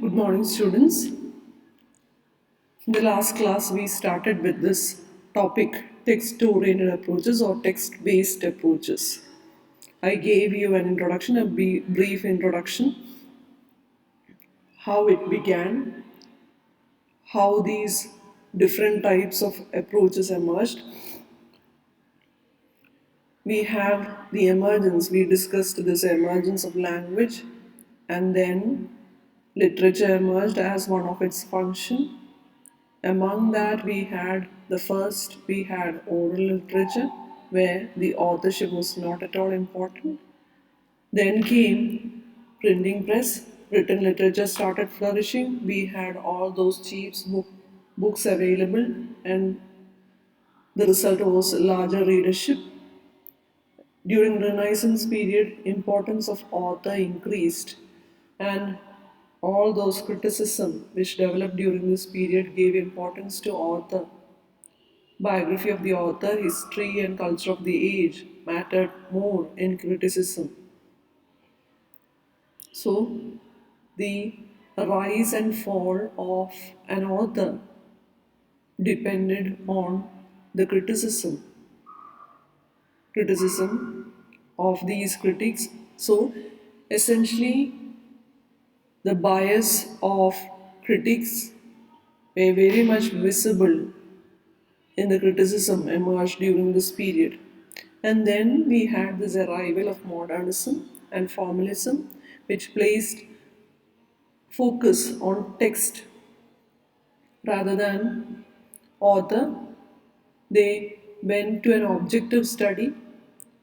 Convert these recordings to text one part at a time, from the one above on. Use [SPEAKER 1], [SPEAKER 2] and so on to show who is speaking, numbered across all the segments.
[SPEAKER 1] Good morning, students. In the last class, we started with this topic text-oriented approaches or text-based approaches. I gave you an introduction, a brief introduction, how it began, how these different types of approaches emerged. We have the emergence, we discussed this emergence of language, and then literature emerged as one of its function. Among that, we had oral literature, where the authorship was not at all important. Then came printing press, written literature started flourishing. We had all those books available, and the result was larger readership. During Renaissance period, importance of author increased, and all those criticism which developed during this period gave importance to author. Biography of the author, history, and culture of the age mattered more in criticism. So, the rise and fall of an author depended on the criticism of these critics. So, essentially, the bias of critics were very much visible in the criticism emerged during this period. And then we had this arrival of modernism and formalism, which placed focus on text rather than author. They went to an objective study.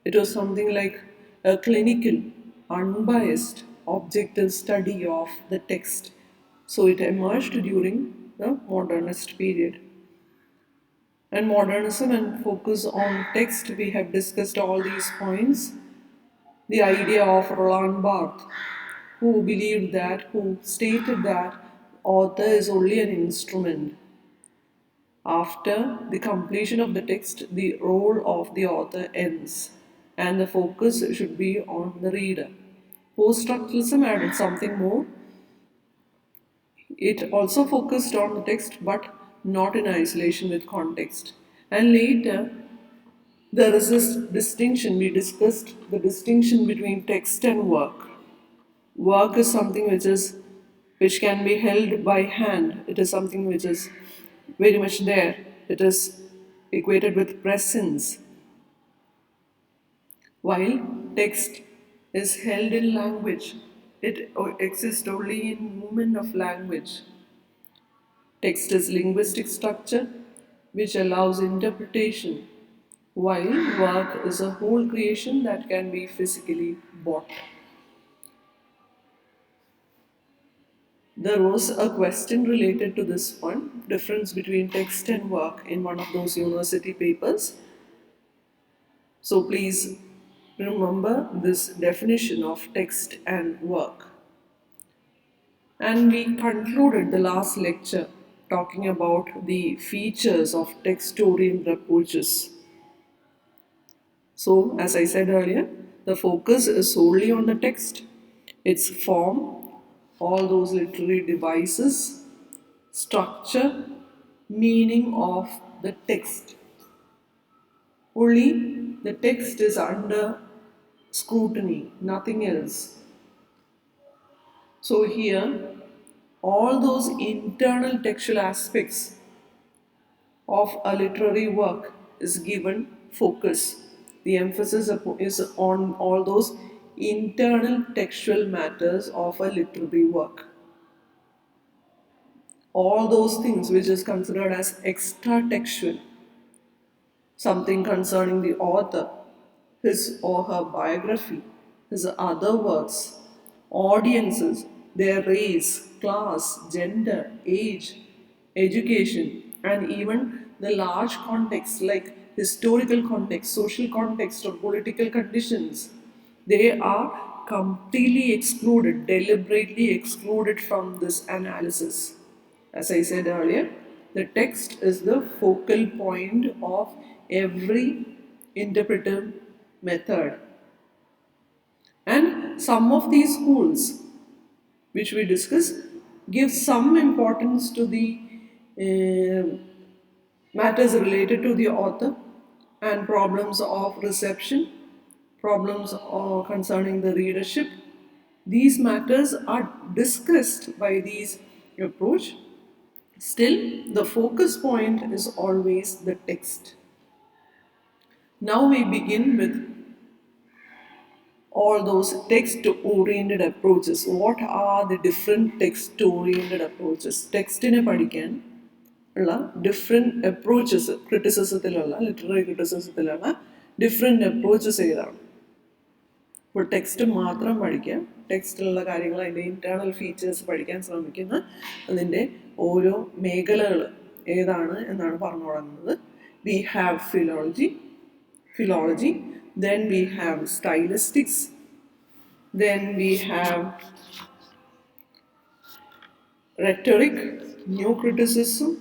[SPEAKER 1] It was something like a clinical, unbiased, objective study of the text. So it emerged during the modernist period. And modernism and focus on text, we have discussed all these points. The idea of Roland Barthes, who stated that author is only an instrument. After the completion of the text, the role of the author ends, and the focus should be on the reader. Post-structuralism added something more. It also focused on the text, but not in isolation with context. And later, there is this distinction, we discussed the distinction between text and work. Work is something which can be held by hand. It is something which is very much there. It is equated with presence. While text is held in language, it exists only in movement of language. Text is linguistic structure which allows interpretation, while work is a whole creation that can be physically bought. There was a question related to this one, difference between text and work, in one of those university papers. So please remember this definition of text and work. And we concluded the last lecture talking about the features of text-oriented approaches. So, as I said earlier, the focus is solely on the text, its form, all those literary devices, structure, meaning of the text. Only the text is under scrutiny, nothing else. So, here, all those internal textual aspects of a literary work is given focus. The emphasis is on all those internal textual matters of a literary work. All those things which is considered as extra textual, something concerning the author, his or her biography, his other works, audiences, their race, class, gender, age, education, and even the large context like historical context, social context, or political conditions. They are completely excluded, deliberately excluded from this analysis. As I said earlier, the text is the focal point of every interpretive method. And some of these schools which we discuss, give some importance to the uh, matters related to the author and problems of reception, problems concerning the readership. These matters are discussed by these approach. Still, the focus point is always the text. Now we begin with all those text oriented approaches. What are the different text oriented approaches? ടെക്സ്റ്റിനെ പഠിക്കാൻ ഉള്ള different approaches, ക്രിറ്റിസിസത്തിലുള്ള literary ക്രിറ്റിസിസത്തിലുള്ള different approaches ഏതാണ്? ഇപ്പോൾ text മാത്രം പഠിക്കുക, ടെക്സ്റ്റിലുള്ള കാര്യങ്ങൾ അതിൻ്റെ ഇൻറ്റേർണൽ ഫീച്ചേഴ്സ് പഠിക്കാൻ ശ്രമിക്കുന്ന അതിൻ്റെ ഓരോ മേഖലകൾ ഏതാണ് എന്നാണ് പറഞ്ഞു തുടങ്ങുന്നത്. We have philology, then we have stylistics, then we have rhetoric, new criticism,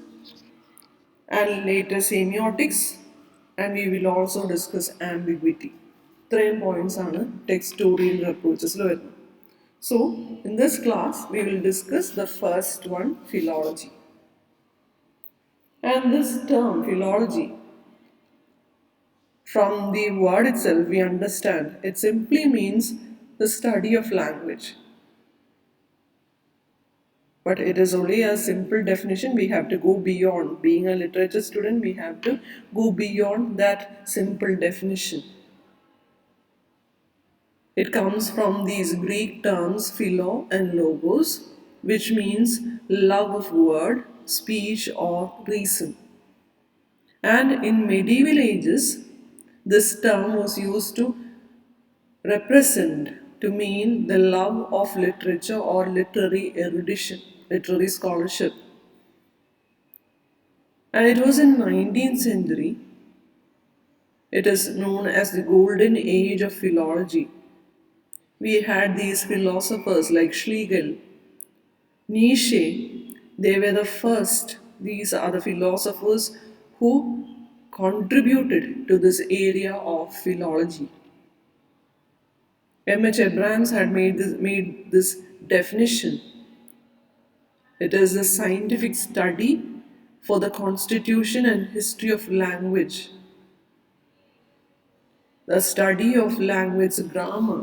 [SPEAKER 1] and later semiotics, and we will also discuss ambiguity. Three points are textorial approaches. So, in this class, we will discuss the first one, philology. And this term, philology, from the word itself, we understand it simply means the study of language. But it is only a simple definition. We have to go beyond. Being a literature student, we have to go beyond that simple definition. It comes from these Greek terms philo and logos, which means love of word, speech, or reason. And in medieval ages, this term was used to represent, to mean the love of literature or literary erudition, literary scholarship. And it was in 19th century. It is known as the golden age of philology. We had these philosophers like Schlegel, Nietzsche. They were the first. These are the philosophers who contributed to this area of philology. M.H. Abrams had made this definition. It is the scientific study for the constitution and history of language, the study of language grammar,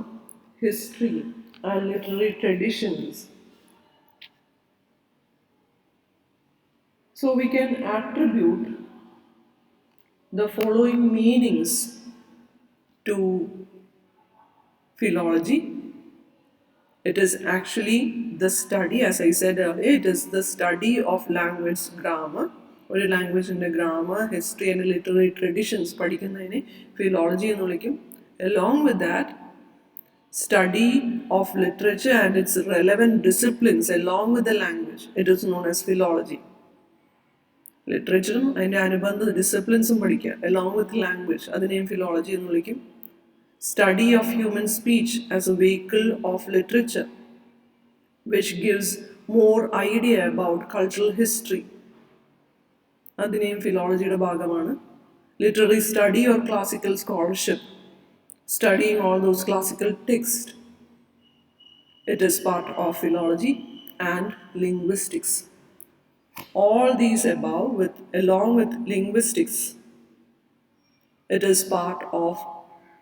[SPEAKER 1] history, and literary traditions. So we can attribute the following meanings to philology. It is actually the study, as I said earlier, it is the study of language grammar, or language in the grammar, history, and literary traditions. പഠിക്കുന്നതിനെ philology എന്ന് വിളിക്കും. Along with that, study of literature and its relevant disciplines along with the language. It is known as philology. ലിറ്ററേച്ചറും അതിൻ്റെ അനുബന്ധ ഡിസിപ്ലിൻസും പഠിക്കുക along with language. അതിനെയും philology എന്ന് വിളിക്കും. Study of human speech as a vehicle of literature, which gives more idea about cultural history. അതിനെയും philologyയുടെ ഭാഗമാണ്. Literary study or classical scholarship, studying all those classical texts. It is part of philology. And linguistics. All these above, along with linguistics, it is part of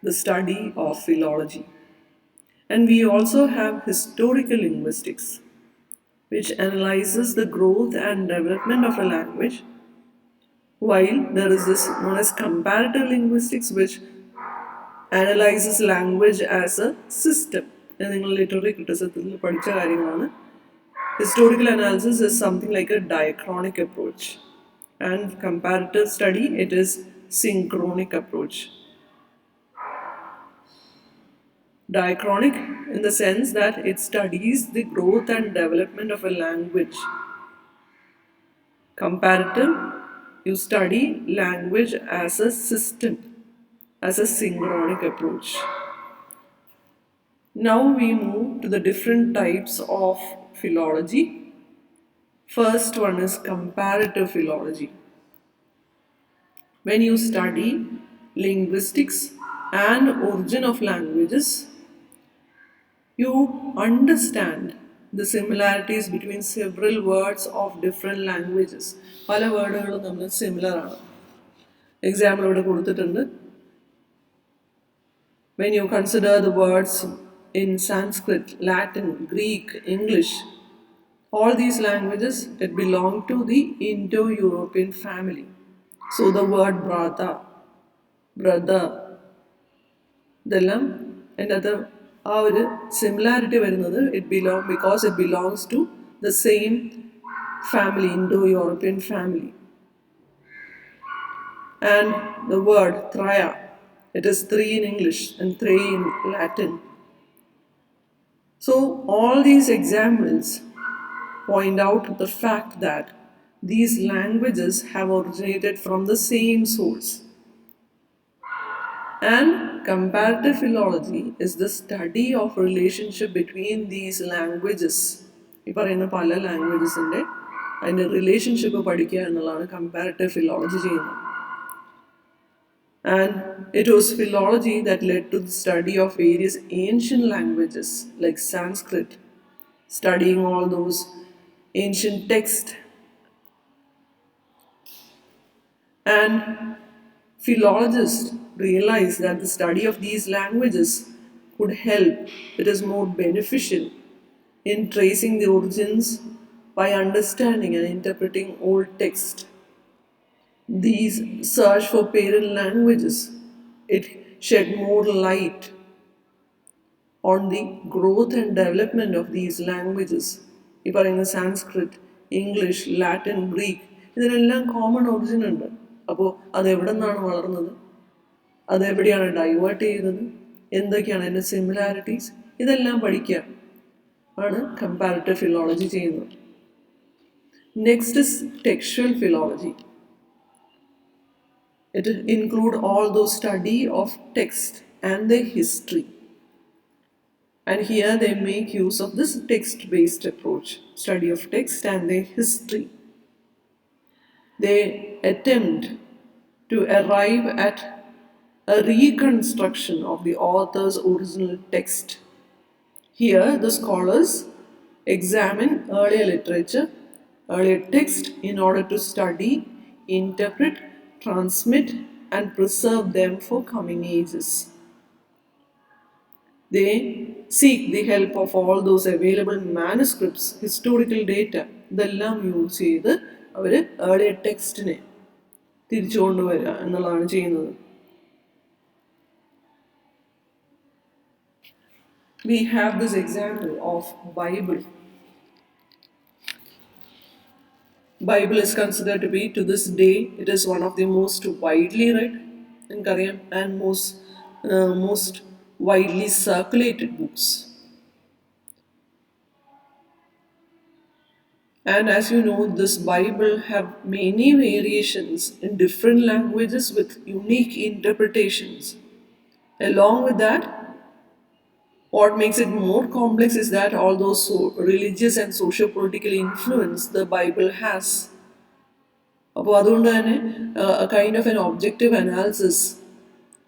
[SPEAKER 1] the study of philology. And we also have historical linguistics, which analyzes the growth and development of a language, while there is this known as comparative linguistics, which analyzes language as a system. നിങ്ങൾ literary ക്രിറ്റിസിസത്തിൽ പഠിച്ച കാര്യങ്ങളാണ്. Historical analysis is something like a diachronic approach, and comparative study, it is synchronic approach. Diachronic in the sense that it studies the growth and development of a language. Comparative, you study language as a system, as a synchronic approach. Now we move to the different types of philology. First one is comparative philology. When you study linguistics and origin of languages, you understand the similarities between several words of different languages. പല വേർഡുകളും നമ്മൾ similar ആണ്. Example ഇവിടെ കൊടുത്തിട്ടുണ്ട്. When you consider the words in Sanskrit, Latin, Greek, English, all these languages, it belong to the Indo-European family. So the word brother, ഇതെല്ലാം അതിനകത്ത് ആ ഒരു similarity വരുന്നത് because it belongs to the same family, Indo-European family. And the word traya, it is three in English and three in Latin. So all these examples point out the fact that these languages have originated from the same source. And comparative philology is the study of relationship between these languages. ഈ പറയുന്ന പല ലാംഗ്വേജസിൻ്റെ അതിൻ്റെ relationship പഠിക്കുക എന്നുള്ളതാണ് comparative philology ചെയ്യുന്നത്. And it was philology that led to the study of various ancient languages like Sanskrit, studying all those ancient texts. And philologists realized that the study of these languages could help, it is more beneficial in tracing the origins by understanding and interpreting old texts. These search for parent languages, it shed more light on the growth and development of these languages. ഈ പറയുന്ന Sanskrit, English, Latin, Greek ഇതിനെല്ലാം common origin ഉണ്ട്. അപ്പോൾ അതെവിടെ നിന്നാണ് വളർന്നത്, അതെവിടെയാണ് divert ചെയ്തത്, എന്തൊക്കെയാണ് അതിൻ്റെ സിമിലാരിറ്റീസ്, ഇതെല്ലാം പഠിക്കുക ആണ് കമ്പാരിറ്റീവ് ഫിലോളജി ചെയ്യുന്നത്. Next is textual philology. It includes all those study of text and their history. And here they make use of this text-based approach, study of text and their history. They attempt to arrive at a reconstruction of the author's original text. Here the scholars examine earlier literature, earlier text in order to study, interpret, transmit and preserve them for coming ages. They seek the help of all those available manuscripts, historical data, ഇതെല്ലാം use ചെയ്ത് അവർ earlier ടെക്സ്റ്റിനെ തിരിച്ചു കൊണ്ടുവരിക എന്നുള്ളതാണ് ചെയ്യുന്നത്. We have this example of Bible. Bible is considered to be, to this day, it is one of the most widely read in Korean and most widely circulated books. And as you know, this Bible have many variations in different languages with unique interpretations. Along with that, what makes it more complex is that all those religious and socio-political influence the Bible has. അപ്പോൾ അതുകൊണ്ട് തന്നെ a kind of an objective analysis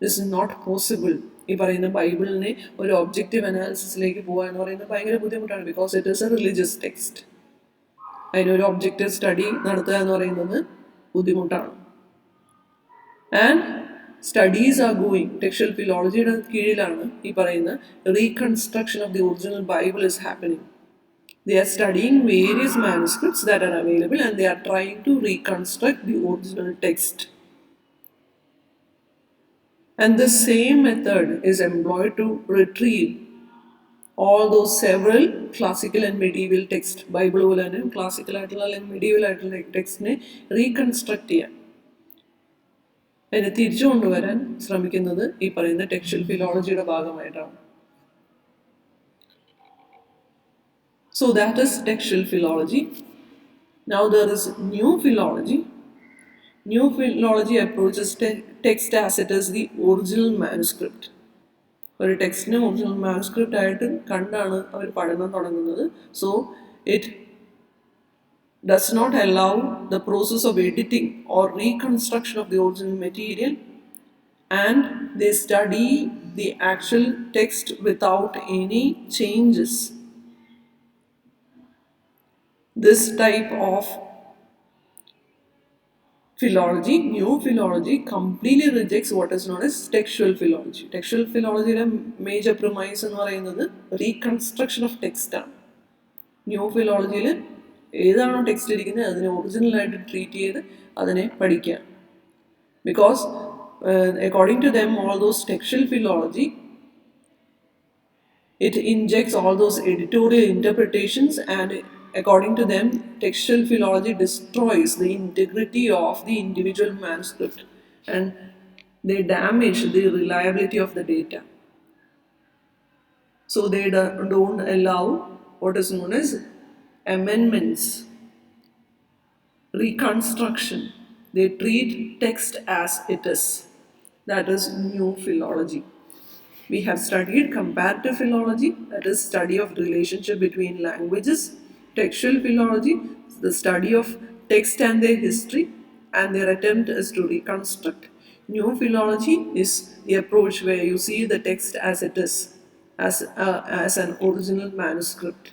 [SPEAKER 1] is not possible. ഈ പറയുന്ന ബൈബിളിനെ ഒരു objective അനാലിസിസിലേക്ക് പോകുക എന്ന് പറയുന്നത് ഭയങ്കര ബുദ്ധിമുട്ടാണ്. Because it is a religious text. അതിനൊരു ഒബ്ജക്റ്റീവ് സ്റ്റഡി നടത്തുക എന്ന് പറയുന്നത് ബുദ്ധിമുട്ടാണ്. And studies are going, textual ഫിലോളജിയുടെ കീഴിലാണ് ഈ പറയുന്ന reconstruction of the original Bible is happening. They are studying various manuscripts that are available and they are trying to reconstruct the original text. And the same method is employed to retrieve all those several classical and medieval texts. Bible പോലെ തന്നെ classical ആയിട്ടുള്ള അല്ലെങ്കിൽ medieval ആയിട്ടുള്ള ടെക്സ്റ്റിനെ reconstruct ചെയ്യാൻ, അതിനെ തിരിച്ചു കൊണ്ടുവരാൻ ശ്രമിക്കുന്നത് ഈ പറയുന്ന ടെക്സ്ച്വൽ ഫിലോളജിയുടെ ഭാഗമായിട്ടാണ്. So that is textual philology. Now there is new philology. New philology approaches text as it is the original manuscript. ഒരു ടെക്സ്റ്റിനെ ഒറിജിനൽ മാനുസ്ക്രിപ്റ്റ് ആയിട്ട് കണ്ടാണ് അവർ പഠനം തുടങ്ങുന്നത്. So it does not allow the process of editing or reconstruction of the original material, and they study the actual text without any changes. This type of philology, new philology, completely rejects what is known as textual philology. Textual philologyയുടെ major premise എന്ന് പറയുന്നത് reconstruction of text ആണ്. New ഫിലോളജിയിൽ ഏതാണോ text ഇരിക്കുന്നത് അതിനെ ഒറിജിനലായിട്ട് treat ചെയ്ത് അതിനെ പഠിക്കുക. Because according to them, all those textual philology, it injects all those editorial interpretations, and according to them, textual philology destroys the integrity of the individual manuscript and they damage the reliability of the data. So they don't allow what is known as amendments, reconstruction. They treat text as it is. That is new philology. We have studied comparative philology, that is study of relationship between languages. Textual philology, the study of text and their history, and their attempt is to reconstruct. New philology is the approach where you see the text as it is, as an original manuscript.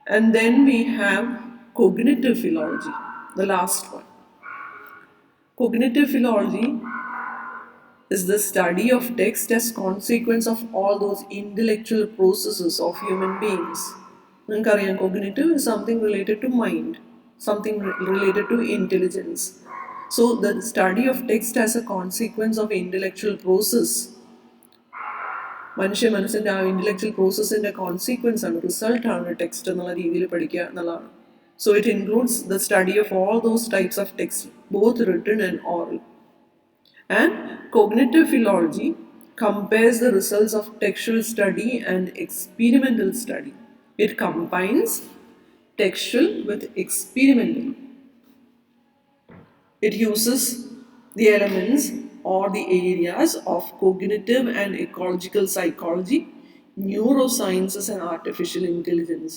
[SPEAKER 1] And then we have cognitive philology, the last one. Cognitive philology is the study of text as consequence of all those intellectual processes of human beings. നിങ്ങൾക്കറിയാം, cognitive is something related to mind, something related to intelligence. So the study of text as a consequence of intellectual process, മനുഷ്യ മനസ്സിൻ്റെ ആ intellectual പ്രോസസ്സിൻ്റെ consequence ആണ്, റിസൾട്ടാണ് text എന്നുള്ള രീതിയിൽ പഠിക്കുക എന്നുള്ളതാണ്. So it includes the study of all those types of text, both written and oral. And cognitive philology compares the results of textual study and experimental study. It combines textual with experimental. It uses the elements or the areas of cognitive and ecological psychology, neurosciences, and artificial intelligence.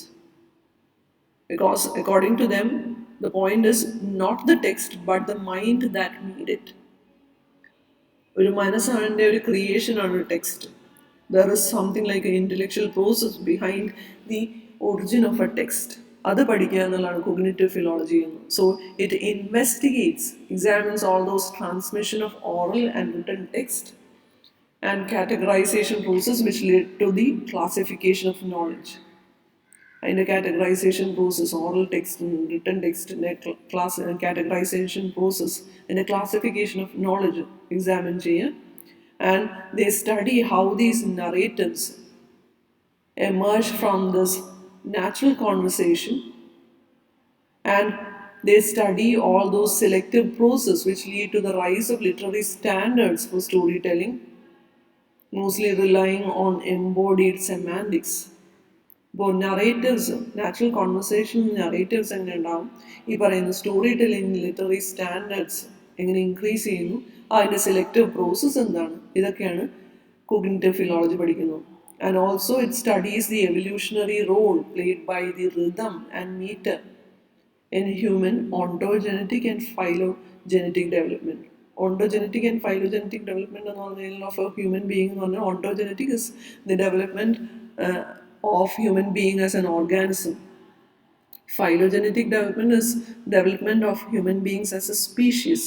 [SPEAKER 1] Because according to them, the point is not the text but the mind that made it. ഒരു മനസ്സാണ് ഒരു ക്രിയേഷനാണ് text. There is something like a intellectual process behind the origin of a text. അത് പഠിക്കുക എന്നുള്ളതാണ് cognitive philology എന്ന്. So it investigates, examines all those transmission of oral and written text and categorisation process which lead to the classification of knowledge. അതിൻ്റെ categorisation process, oral ടെക്സ്റ്റിനും written ടെക്സ്റ്റിൻ്റെ categorisation process, അതിൻ്റെ classification of knowledge examine ചെയ്യുക. And they study how these narratives emerge from this natural conversation, and they study all those selective processes which lead to the rise of literary standards for storytelling, mostly relying on embodied semantics. ഇപ്പോൾ narratives, natural conversation narratives എങ്ങനെ ഉണ്ടാവും, ഈ പറയുന്ന story telling literary standards എങ്ങനെ increase ചെയ്യുന്നു, അതിൻ്റെ selective process എന്താണ്, ഇതൊക്കെയാണ് കോഗ്നിറ്റീവ് ഫിലോളജി പഠിക്കുന്നത്. And also it studies the evolutionary role played by the rhythm and meter in human ontogenetic and phylogenetic development. Ontogenetic and phylogenetic development of a human being. Ontogenetic is the development of human being as an organism. Phylogenetic development is development of human beings as a species.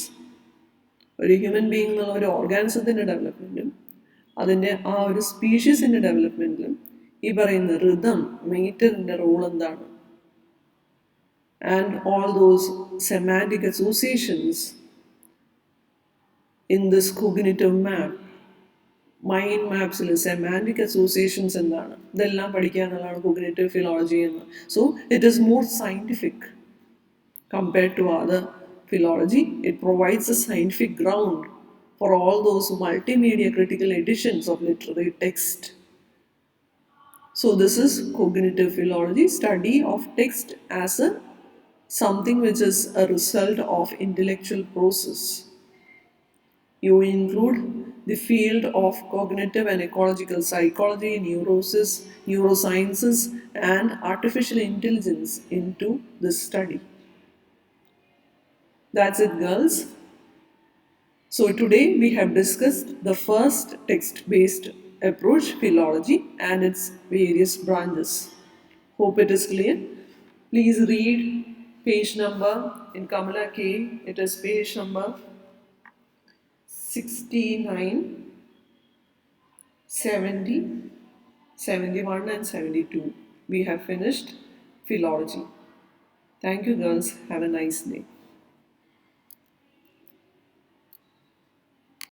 [SPEAKER 1] ഒരു human being എന്നുള്ള ഒരു ഓർഗാനിസത്തിൻ്റെ ഡെവലപ്മെൻറ്റും അതിൻ്റെ ആ ഒരു സ്പീഷീസിൻ്റെ ഡെവലപ്മെൻറ്റിലും ഈ പറയുന്ന rhythm, മീറ്ററിൻ്റെ role എന്താണ്, and all those semantic associations in this cognitive map, mind മാപ്സിൽ സെമാൻറ്റിക് അസോസിയേഷൻസ് എന്താണ്, ഇതെല്ലാം പഠിക്കുക എന്നുള്ളതാണ് കോഗ്നിറ്റീവ് ഫിലോളജി എന്ന്. So it is more scientific compared to other philology. It provides a scientific ground for all those multimedia critical editions of literary text. So this is cognitive philology, study of text as a something which is a result of intellectual process. You include the field of cognitive and ecological psychology, neurosciences, and artificial intelligence into this study. That's it, girls. So today we have discussed the first text-based approach, philology, and its various branches. Hope it is clear. Please read page number in Kamala K. It is page number 69, 70, 71, and 72. We have finished philology. Thank you, girls. Have a nice day.